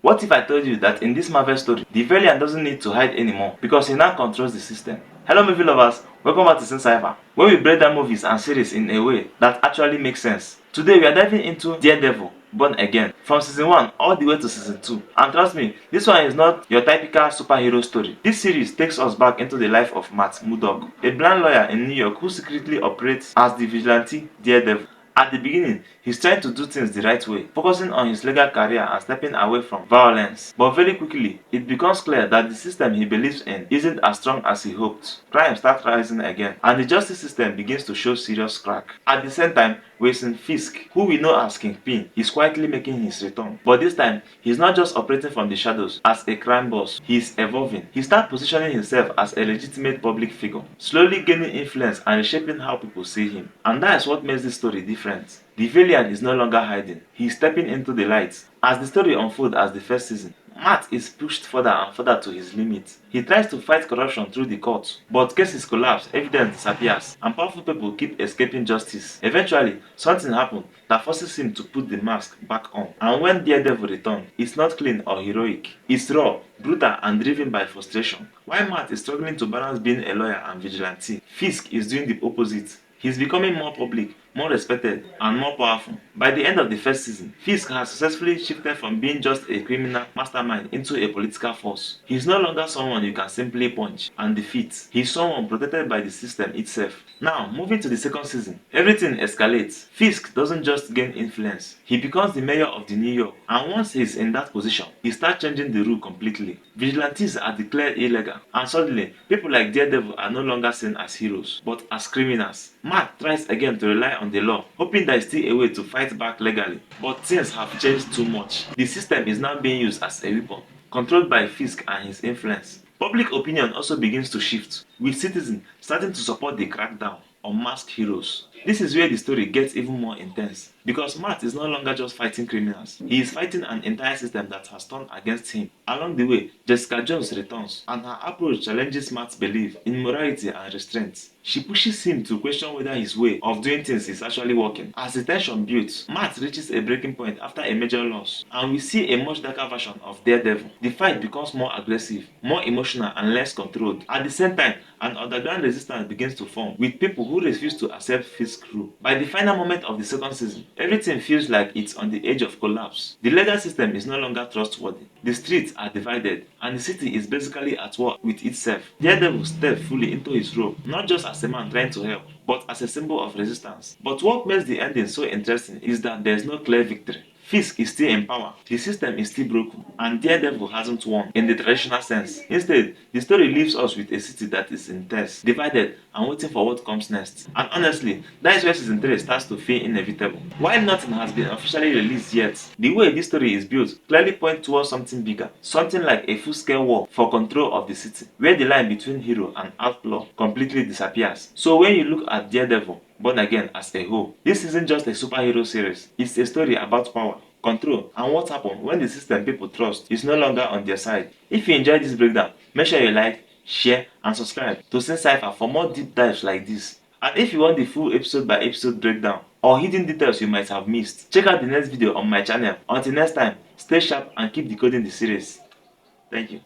What if I told you that in this Marvel story, the villain doesn't need to hide anymore because he now controls the system? Hello movie lovers, welcome back to syhper, where we break down movies and series in a way that actually makes sense. Today we are diving into Daredevil, Born Again, from season 1 all the way to season 2. And trust me, this one is not your typical superhero story. This series takes us back into the life of Murdock, a blind lawyer in New York who secretly operates as the vigilante Daredevil. At the beginning, he's trying to do things the right way, focusing on his legal career and stepping away from violence. But very quickly, it becomes clear that the system he believes in isn't as strong as he hoped. Crime starts rising again, and the justice system begins to show serious crack. At the same time, Wilson Fisk, who we know as Kingpin, is quietly making his return. But this time, he's not just operating from the shadows as a crime boss, he's evolving. He starts positioning himself as a legitimate public figure, slowly gaining influence and reshaping how people see him. And that is what makes this story different. The villain is no longer hiding, he is stepping into the light. As the story unfolds as the first season, Matt is pushed further and further to his limits. He tries to fight corruption through the courts, but cases collapse, evidence disappears, and powerful people keep escaping justice. Eventually, something happens that forces him to put the mask back on. And when Daredevil returns, it's not clean or heroic. It's raw, brutal, and driven by frustration. While Matt is struggling to balance being a lawyer and vigilante, Fisk is doing the opposite. He's becoming more public, more respected, and more powerful. By the end of the first season, Fisk has successfully shifted from being just a criminal mastermind into a political force. He's no longer someone you can simply punch and defeat. He's someone protected by the system itself. Now, moving to the second season, everything escalates. Fisk doesn't just gain influence, he becomes the mayor of the New York. And once he's in that position, he starts changing the rule completely. Vigilantes are declared illegal, and suddenly, people like Daredevil are no longer seen as heroes, but as criminals. Matt tries again to rely on the law, hoping there is still a way to fight back legally. But things have changed too much. The system is now being used as a weapon, controlled by Fisk and his influence. Public opinion also begins to shift, with citizens starting to support the crackdown on masked heroes. This is where the story gets even more intense, because Matt is no longer just fighting criminals, he is fighting an entire system that has turned against him. Along the way, Jessica Jones returns, and her approach challenges Matt's belief in morality and restraint. She pushes him to question whether his way of doing things is actually working. As the tension builds, Matt reaches a breaking point after a major loss, and we see a much darker version of Daredevil. The fight becomes more aggressive, more emotional, and less controlled. At the same time, an underground resistance begins to form, with people who refuse to accept Fisk's rule. By the final moment of the second season, everything feels like it's on the edge of collapse. The legal system is no longer trustworthy, the streets are divided, and the city is basically at war with itself. Daredevil steps fully into his role, not just as a man trying to help, but as a symbol of resistance. But what makes the ending so interesting is that there is no clear victory. Fisk is still in power, the system is still broken, and Daredevil hasn't won in the traditional sense. Instead, the story leaves us with a city that is intense, divided, and waiting for what comes next. And honestly, that is where season 3 starts to feel inevitable. While nothing has been officially released yet, the way this story is built clearly points towards something bigger, something like a full-scale war for control of the city, where the line between hero and outlaw completely disappears. So when you look at Daredevil, Born Again as a whole, this isn't just a superhero series, it's a story about power, control, and what happens when the system people trust is no longer on their side. If you enjoyed this breakdown, make sure you like, share, and subscribe to syhper for more deep dives like this. And if you want the full episode by episode breakdown or hidden details you might have missed, check out the next video on my channel. Until next time, stay sharp and keep decoding the series. Thank you.